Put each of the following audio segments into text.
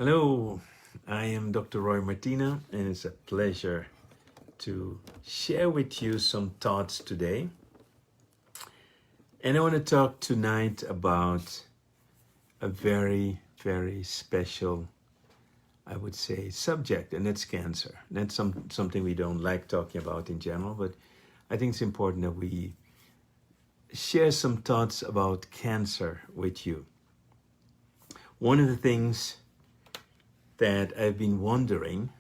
Hello, I am Dr. Roy Martina, and it's a pleasure to share with you some thoughts today. And I want to talk tonight about a very, very special, I would say, subject, and that's cancer. That's something we don't like talking about in general, but I think it's important that we share some thoughts about cancer with you. One of the things that I've been wondering,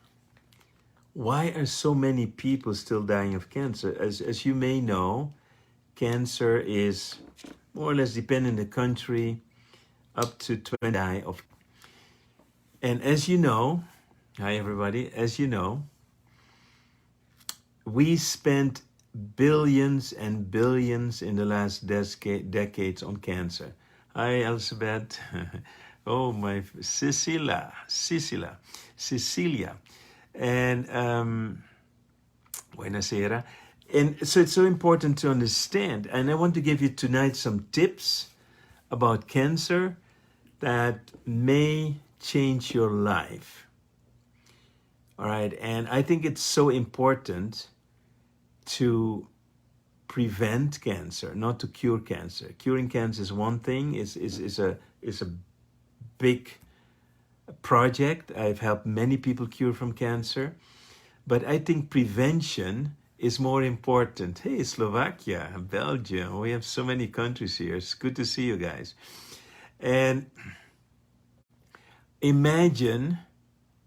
why are so many people still dying of cancer? As you may know, cancer is more or less, depending on the country, up to 20 die of. And as you know, hi everybody, as you know, we spent billions and billions in the last decades on cancer. Hi Elizabeth. Oh, my Cecilia. And buonasera. And so it's so important to understand. And I want to give you tonight some tips about cancer that may change your life. All right. And I think it's so important to prevent cancer, not to cure cancer. Curing cancer is one thing, is a big project. I've helped many people cure from cancer, but I think prevention is more important. Hey, Slovakia, Belgium, we have so many countries here. It's good to see you guys. And imagine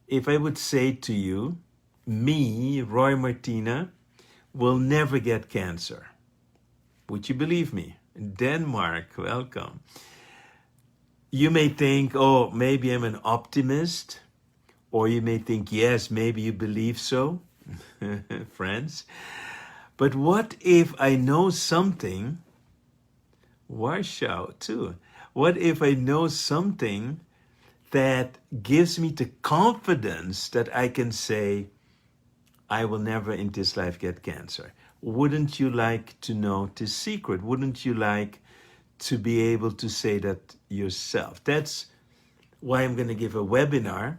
if I would say to you, me, Roy Martina, will never get cancer. Would you believe me? Denmark, welcome. You may think, oh, maybe I'm an optimist, or you may think, yes, maybe you believe so, friends. But what if I know something, Warsaw too, what if I know something that gives me the confidence that I can say, I will never in this life get cancer? Wouldn't you like to know this secret? Wouldn't you like to be able to say that yourself? That's why I'm going to give a webinar.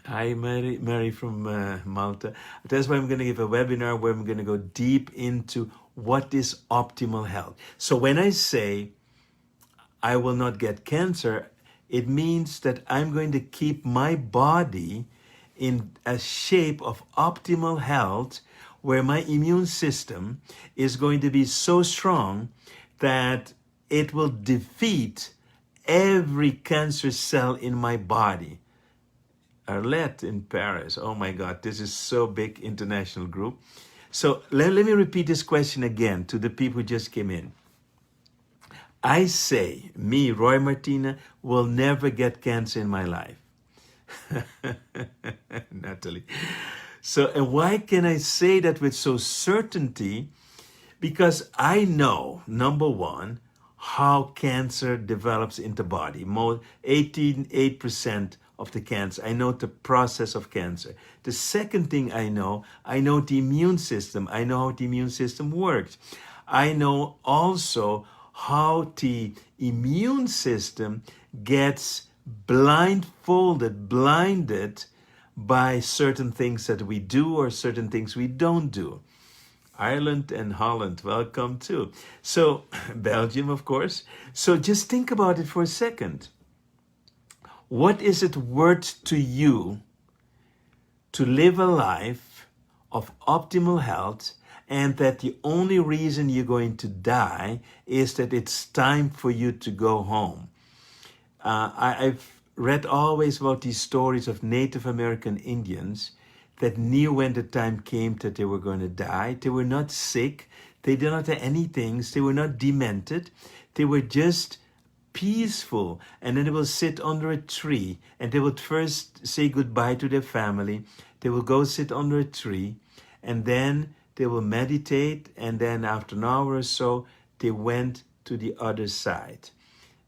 Hi, Mary from Malta. That's why I'm going to give a webinar where I'm going to go deep into what is optimal health. So when I say I will not get cancer, it means that I'm going to keep my body in a shape of optimal health where my immune system is going to be so strong that it will defeat every cancer cell in my body. Arlette in Paris. Oh my God, this is so big international group. So let me repeat this question again to the people who just came in. I say, me, Roy Martina, will never get cancer in my life. Natalie. So, and why can I say that with so certainty? Because I know, number one, how cancer develops in the body. 88% of the cancer. I know the process of cancer. The second thing I know the immune system. I know how the immune system works. I know also how the immune system gets blinded by certain things that we do or certain things we don't do. Ireland and Holland, welcome too. So, Belgium, of course. So just think about it for a second. What is it worth to you to live a life of optimal health, and that the only reason you're going to die is that it's time for you to go home? I've read always about these stories of Native American Indians that knew when the time came that they were going to die. They were not sick. They did not have anything. They were not demented. They were just peaceful. And then they will sit under a tree, and they would first say goodbye to their family. They will go sit under a tree, and then they will meditate. And then after an hour or so, they went to the other side.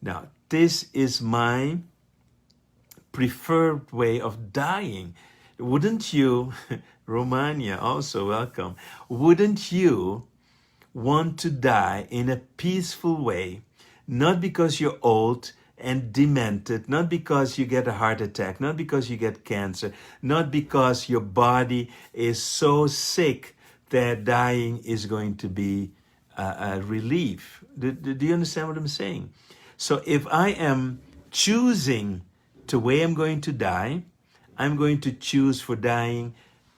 Now, this is my preferred way of dying. Wouldn't you, Romania, also welcome, wouldn't you want to die in a peaceful way, not because you're old, and demented, not because you get a heart attack, not because you get cancer, not because your body is so sick that dying is going to be a relief. Do you understand what I'm saying? So if I am choosing the way I'm going to die, I'm going to choose for dying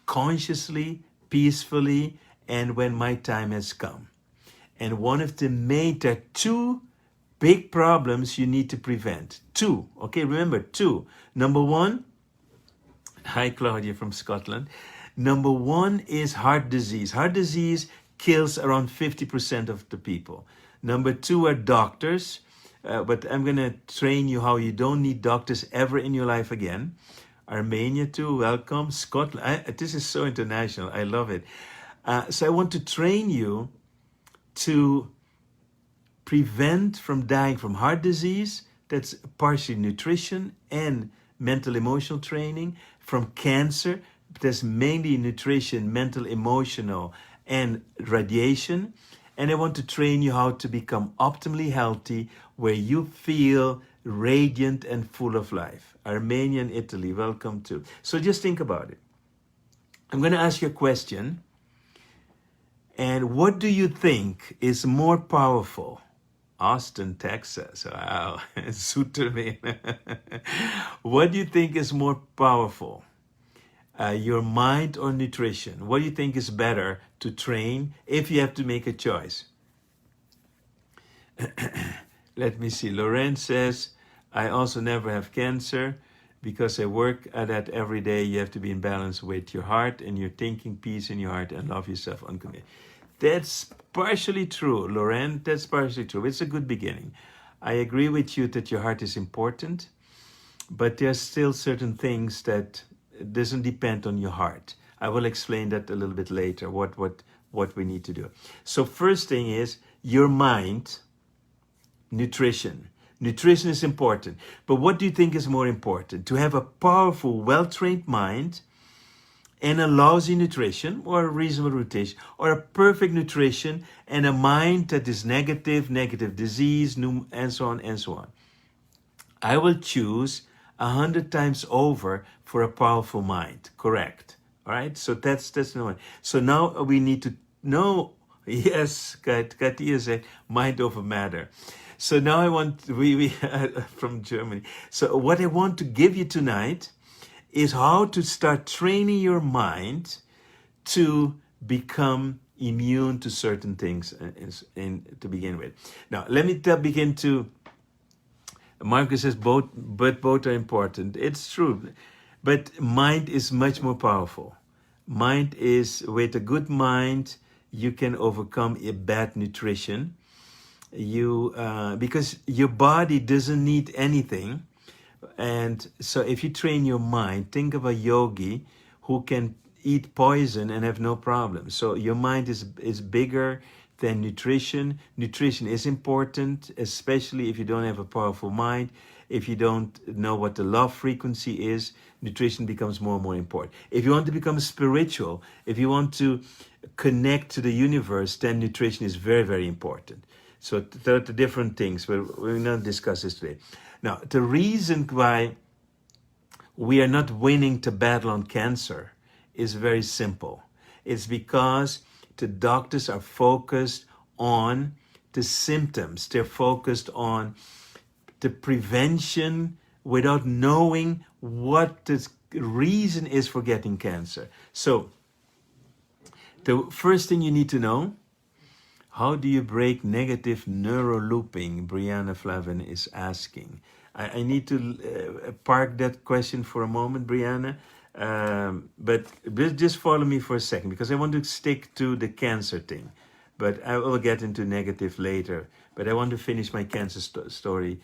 consciously, peacefully, and when my time has come. And one of the there are two big problems you need to prevent. Two, okay, remember, two. Number one, hi Claudia from Scotland. Number one is heart disease. Heart disease kills around 50% of the people. Number two are doctors, but I'm going to train you how you don't need doctors ever in your life again. Armenia too, welcome. Scotland, this is so international, I love it. So I want to train you to prevent from dying from heart disease, that's partially nutrition and mental emotional training, from cancer, that's mainly nutrition, mental emotional, and radiation. And I want to train you how to become optimally healthy, where you feel radiant and full of life. Armenia and Italy, welcome too. So just think about it. I'm going to ask you a question. And what do you think is more powerful? Austin, Texas. Wow. Suterme. What do you think is more powerful? Your mind or nutrition? What do you think is better to train if you have to make a choice? Let me see. Loren says, I also never have cancer because I work at that every day. You have to be in balance with your heart and your thinking, peace in your heart, and love yourself unconditionally. That's partially true, Loren. That's partially true. It's a good beginning. I agree with you that your heart is important, but there's still certain things that doesn't depend on your heart. I will explain that a little bit later, what we need to do. So first thing is your mind, nutrition. Nutrition is important. But what do you think is more important? To have a powerful, well-trained mind and a lousy nutrition or a reasonable nutrition, or a perfect nutrition and a mind that is negative disease, and so on and so on. I will choose 100 times over for a powerful mind. Correct. All right. So that's the one. So now we need to know. Yes, Katia said mind over matter. So now I want we from Germany. So what I want to give you tonight is how to start training your mind to become immune to certain things to begin with. Now, let me begin to. Marcus says both are important. It's true, but mind is much more powerful. Mind is, with a good mind, you can overcome a bad nutrition. Because your body doesn't need anything. And so if you train your mind, think of a yogi who can eat poison and have no problem. So your mind is bigger than nutrition. Nutrition is important, especially if you don't have a powerful mind. If you don't know what the love frequency is, nutrition becomes more and more important. If you want to become spiritual, if you want to connect to the universe, then nutrition is very, very important. So there are different things, but we're not discuss this today. Now, the reason why we are not winning the battle on cancer is very simple. It's because the doctors are focused on the symptoms. They're focused on the prevention without knowing what the reason is for getting cancer. So the first thing you need to know, how do you break negative neuro-looping? Brianna Flavin is asking. I need to park that question for a moment, Brianna. But just follow me for a second, because I want to stick to the cancer thing. But I will get into negative later. But I want to finish my cancer story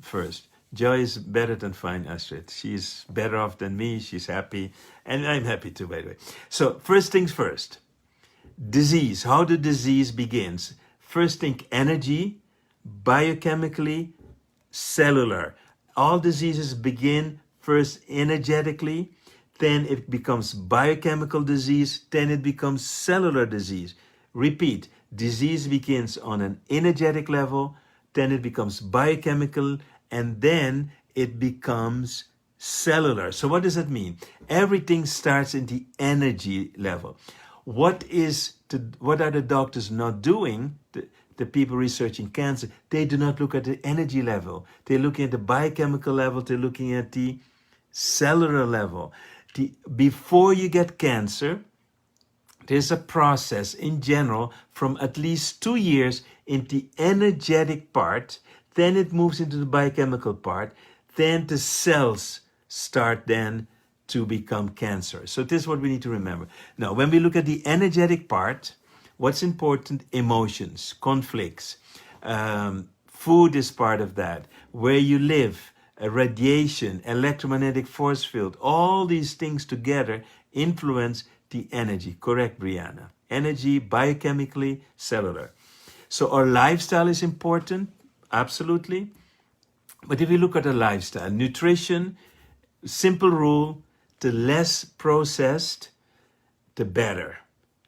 first. Joy is better than fine, Astrid. She's better off than me. She's happy. And I'm happy too, by the way. So first things first. Disease. How the disease begins. First thing, energy, biochemically, cellular. All diseases begin first energetically, then it becomes biochemical disease, then it becomes cellular disease. Repeat, disease begins on an energetic level, then it becomes biochemical, and then it becomes cellular. So what does that mean? Everything starts in the energy level. What are the doctors not doing? The people researching cancer, they do not look at the energy level. They're looking at the biochemical level. They're looking at the cellular level. Before you get cancer, there's a process in general from at least 2 years in the energetic part, then it moves into the biochemical part, then the cells start then to become cancer. So this is what we need to remember. Now, when we look at the energetic part, what's important? Emotions, conflicts. Food is part of that. Where you live, radiation, electromagnetic force field, all these things together influence the energy. Correct, Brianna. Energy, biochemically, cellular. So our lifestyle is important, absolutely. But if you look at a lifestyle, nutrition, simple rule, the less processed, the better.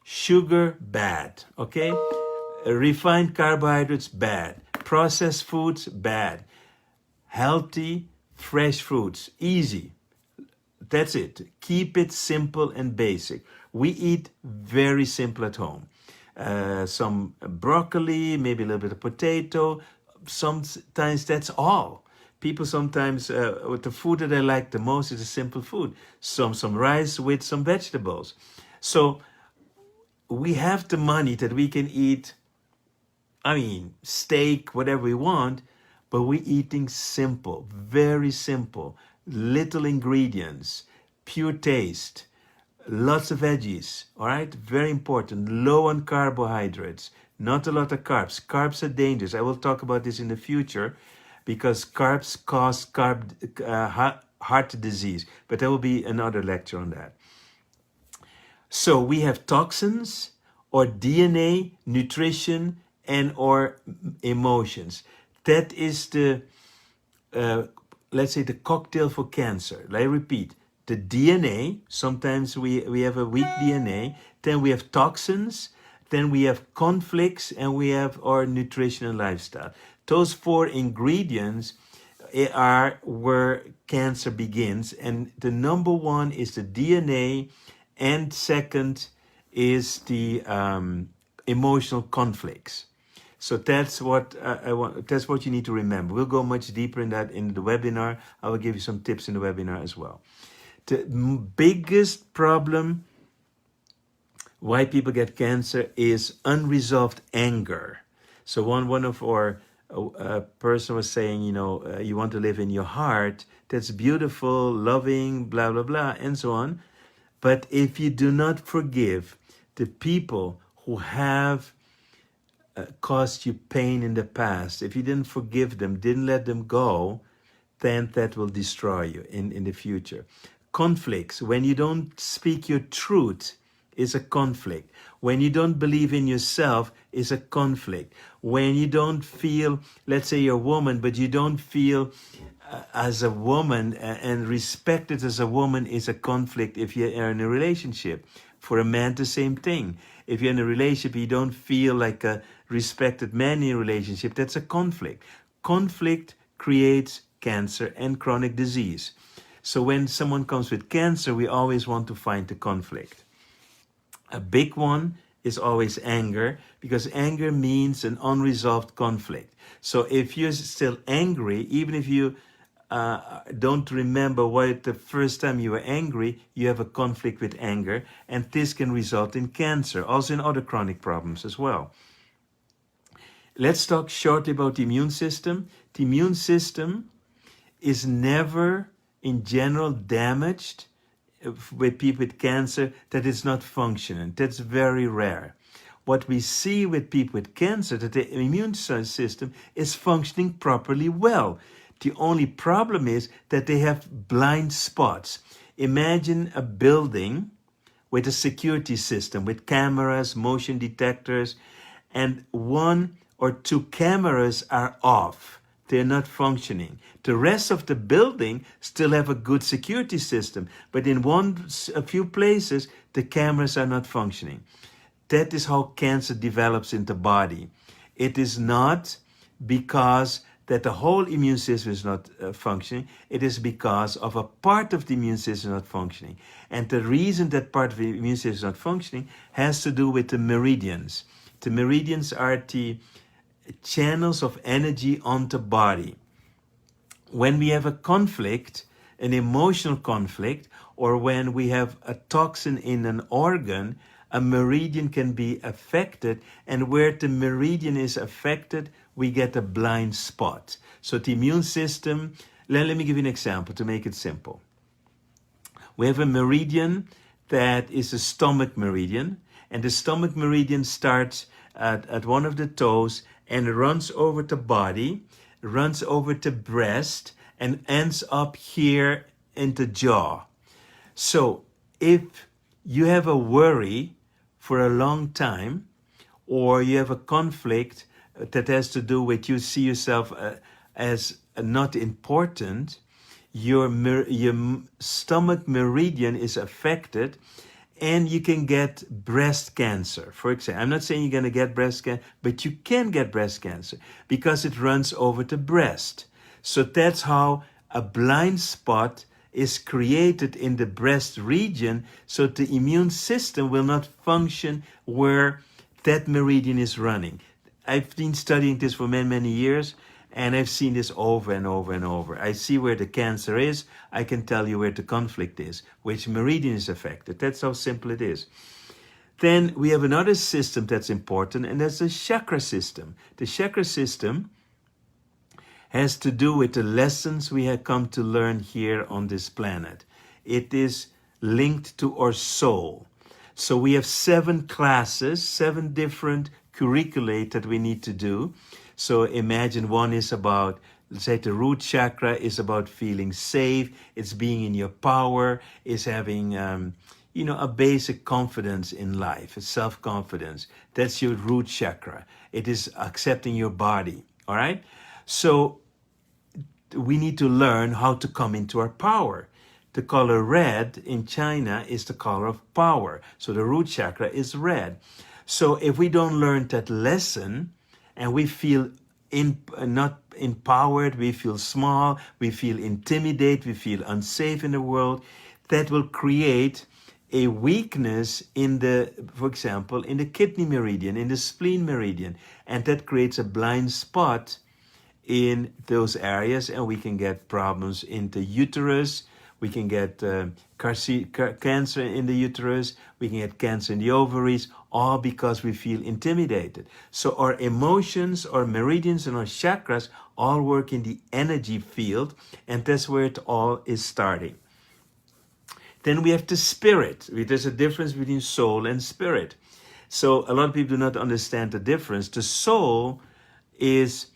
Sugar, bad, okay? Refined carbohydrates, bad. Processed foods, bad. Healthy, fresh fruits, easy. That's it. Keep it simple and basic. We eat very simple at home. Some broccoli, maybe a little bit of potato. Sometimes that's all. People sometimes, with the food that I like the most is a simple food. Some rice with some vegetables. So we have the money that we can eat, steak, whatever we want, but we're eating simple, very simple, little ingredients, pure taste, lots of veggies, all right? Very important, low on carbohydrates, not a lot of carbs. Carbs are dangerous. I will talk about this in the future because carbs cause heart disease, but there will be another lecture on that. So we have toxins or DNA, nutrition, and or emotions. That is the, let's say, the cocktail for cancer. I repeat, the DNA, sometimes we have a weak DNA, then we have toxins, then we have conflicts, and we have our nutrition and lifestyle. Those 4 ingredients are where cancer begins, and the number 1 is the DNA, and second is the emotional conflicts. So that's what I want. That's what you need to remember. We'll go much deeper in that in the webinar. I will give you some tips in the webinar as well. The biggest problem why people get cancer is unresolved anger. So one of our person was saying, you want to live in your heart. That's beautiful, loving, blah blah blah, and so on. But if you do not forgive the people who have caused you pain in the past, if you didn't forgive them, didn't let them go, then that will destroy you in the future. Conflicts, when you don't speak your truth, is a conflict. When you don't believe in yourself, is a conflict. When you don't feel, let's say you're a woman, but you don't feel as a woman and respected as a woman, is a conflict if you are in a relationship. For a man, the same thing. If you're in a relationship, you don't feel like a respected man in a relationship, that's a conflict. Conflict creates cancer and chronic disease. So when someone comes with cancer, we always want to find the conflict. A big one is always anger, because anger means an unresolved conflict. So if you're still angry, even if you don't remember why the first time you were angry, you have a conflict with anger, and this can result in cancer, also in other chronic problems as well. Let's talk shortly about the immune system. The immune system is never, in general, damaged with people with cancer that it's not functioning. That's very rare. What we see with people with cancer, that the immune system is functioning properly well. The only problem is that they have blind spots. Imagine a building with a security system, with cameras, motion detectors, and 1 or 2 cameras are off. They're not functioning. The rest of the building still have a good security system, but in a few places, the cameras are not functioning. That is how cancer develops in the body. It is not because that the whole immune system is not functioning. It is because of a part of the immune system not functioning. And the reason that part of the immune system is not functioning has to do with the meridians. The meridians are the channels of energy on the body. When we have a conflict, an emotional conflict, or when we have a toxin in an organ, a meridian can be affected, and where the meridian is affected, we get a blind spot. So the immune system, let me give you an example to make it simple. We have a meridian that is a stomach meridian, and the stomach meridian starts at one of the toes and runs over the body, runs over the breast, and ends up here in the jaw. So if you have a worry for a long time, or you have a conflict that has to do with you see yourself as not important, your stomach meridian is affected, and you can get breast cancer. For example, I'm not saying you're going to get breast cancer, but you can get breast cancer because it runs over the breast. So that's how a blind spot is created in the breast region, so the immune system will not function where that meridian is running. I've been studying this for many, many years, and I've seen this over and over and over. I see where the cancer is. I can tell you where the conflict is, which meridian is affected. That's how simple it is. Then we have another system that's important, and that's the chakra system. The chakra system has to do with the lessons we have come to learn here on this planet. It is linked to our soul. So we have 7 classes, 7 different curricula that we need to do. So imagine one is about, let's say the root chakra is about feeling safe, it's being in your power, it's having a basic confidence in life, it's self-confidence. That's your root chakra. It is accepting your body, all right? So we need to learn how to come into our power. The color red in China is the color of power. So the root chakra is red. So if we don't learn that lesson and we feel not empowered, we feel small, we feel intimidated, we feel unsafe in the world, that will create a weakness in for example, in the kidney meridian, in the spleen meridian, and that creates a blind spot in those areas, and we can get problems in the uterus, we can get cancer in the uterus, we can get cancer in the ovaries, all because we feel intimidated. So our emotions, our meridians, and our chakras all work in the energy field, and that's where it all is starting. Then we have the spirit. There's a difference between soul and spirit. So a lot of people do not understand the difference. The soul is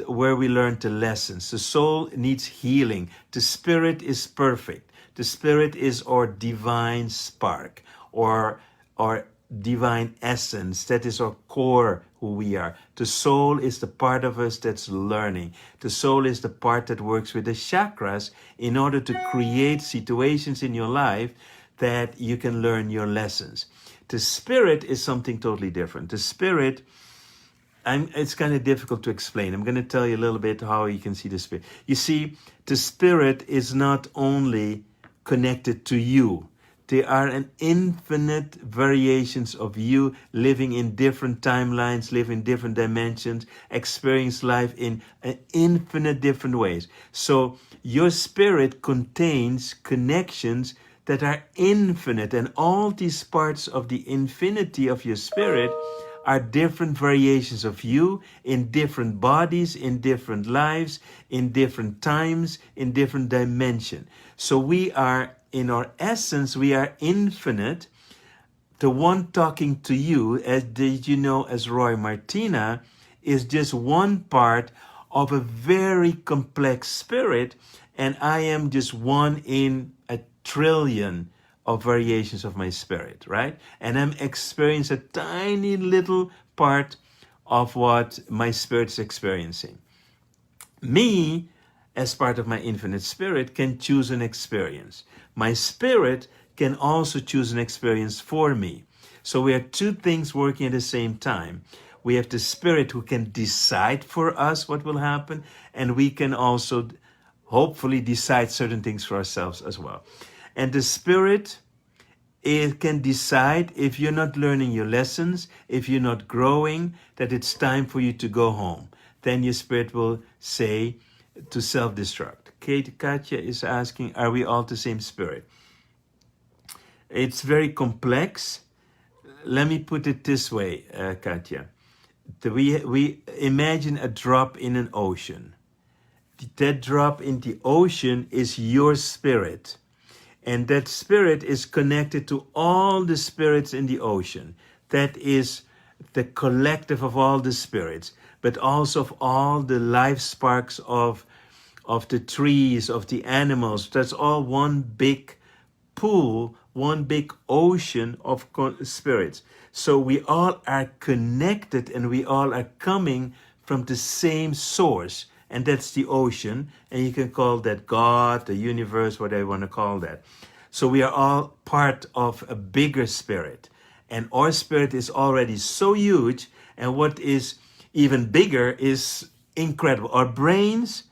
where we learn the lessons. The soul needs healing. The spirit is perfect. The spirit is our divine spark, or our divine essence. That is our core, who we are. The soul is the part of us that's learning. The soul is the part that works with the chakras in order to create situations in your life that you can learn your lessons. The spirit is something totally different. The spirit, it's kind of difficult to explain. I'm going to tell you a little bit how you can see the spirit. You see, the spirit is not only connected to you. There are an infinite variations of you living in different timelines, live in different dimensions, experience life in infinite different ways. So your spirit contains connections that are infinite, and all these parts of the infinity of your spirit are different variations of you in different bodies, in different lives, in different times, in different dimensions. So we are, in our essence, we are infinite. The one talking to you, as Roy Martina, is just one part of a very complex spirit, and I am just one in a trillion of variations of my spirit, right? And I'm experiencing a tiny little part of what my spirit's experiencing. Me, as part of my infinite spirit, can choose an experience. My spirit can also choose an experience for me. So we have 2 things working at the same time. We have the spirit who can decide for us what will happen, and we can also hopefully decide certain things for ourselves as well. And the spirit, it can decide if you're not learning your lessons, if you're not growing, that it's time for you to go home. Then your spirit will say to self-destruct. Katja is asking, are we all the same spirit? It's very complex. Let me put it this way, Katja. We imagine a drop in an ocean. That drop in the ocean is your spirit. And that spirit is connected to all the spirits in the ocean. That is the collective of all the spirits, but also of all the life sparks of the trees, of the animals. That's all one big pool, one big ocean of spirits. So we all are connected, and we all are coming from the same source. And that's the ocean. And you can call that God, the universe, whatever you want to call that. So we are all part of a bigger spirit. And our spirit is already so huge. And what is even bigger is incredible. Our brains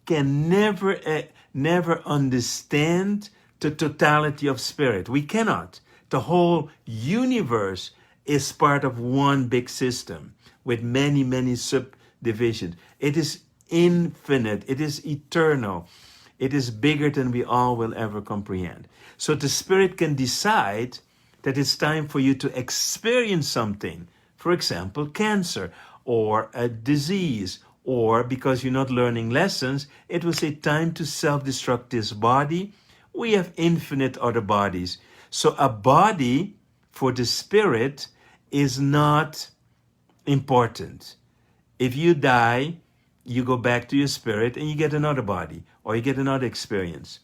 can never understand the totality of spirit. We cannot. The whole universe is part of one big system with many, many subdivisions. It is infinite. It is eternal. It is bigger than we all will ever comprehend. So the spirit can decide that it's time for you to experience something. For example, cancer or a disease, or because you're not learning lessons, it will say time to self-destruct this body. We have infinite other bodies. So a body for the spirit is not important. If you die, you go back to your spirit and you get another body, or you get another experience.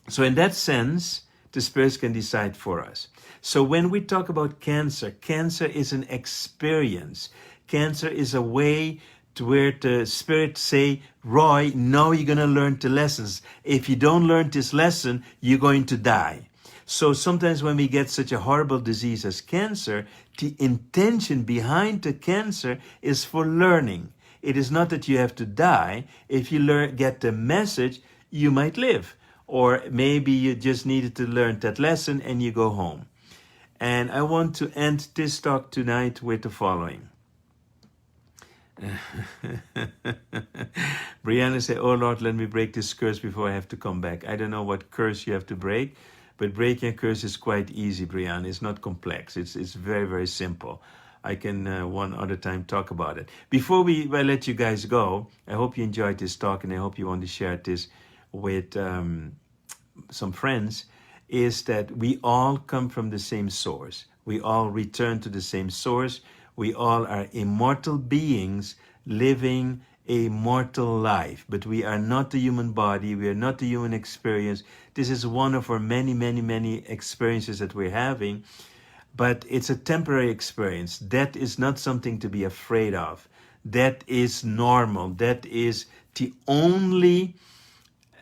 So in that sense, the spirits can decide for us. So when we talk about cancer, cancer is an experience. Cancer is a way to where the spirits say, Roy, now you're going to learn the lessons. If you don't learn this lesson, you're going to die. So sometimes when we get such a horrible disease as cancer, the intention behind the cancer is for learning. It is not that you have to die. If you get the message, you might live. Or maybe you just needed to learn that lesson and you go home. And I want to end this talk tonight with the following. Brianna said, oh Lord, let me break this curse before I have to come back. I don't know what curse you have to break, but breaking a curse is quite easy, Brianna. It's not complex. It's very, very simple. I can one other time talk about it. Before I let you guys go, I hope you enjoyed this talk, and I hope you want to share this with some friends, is that we all come from the same source. We all return to the same source. We all are immortal beings living a mortal life, but we are not the human body. We are not the human experience. This is one of our many, many, many experiences that we're having, but it's a temporary experience. That is not something to be afraid of. That is normal. That is the only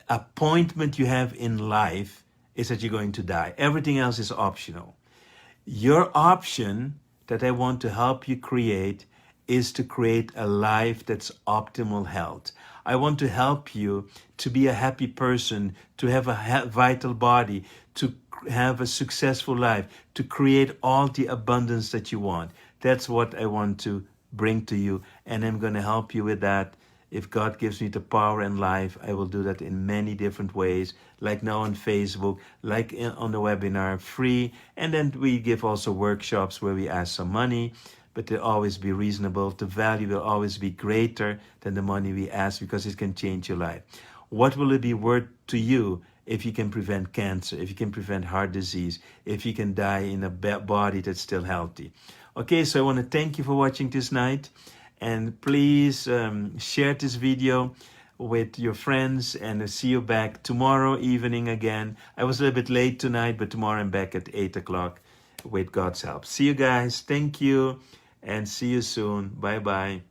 appointment you have in life, is that you're going to die. Everything else is optional. Your option that I want to help you create is to create a life that's optimal health. I want to help you to be a happy person, to have a vital body, to have a successful life, to create all the abundance that you want. That's what I want to bring to you, and I'm going to help you with that. If God gives me the power and life, I will do that in many different ways, like now on Facebook, like on the webinar, free. And then we give also workshops where we ask some money, but they'll always be reasonable. The value will always be greater than the money we ask, because it can change your life. What will it be worth to you if you can prevent cancer, if you can prevent heart disease, if you can die in a body that's still healthy? Okay, so I want to thank you for watching this night. And please share this video with your friends, and I'll see you back tomorrow evening again. I was a little bit late tonight, but tomorrow I'm back at 8 o'clock with God's help. See you guys. Thank you, and see you soon. Bye-bye.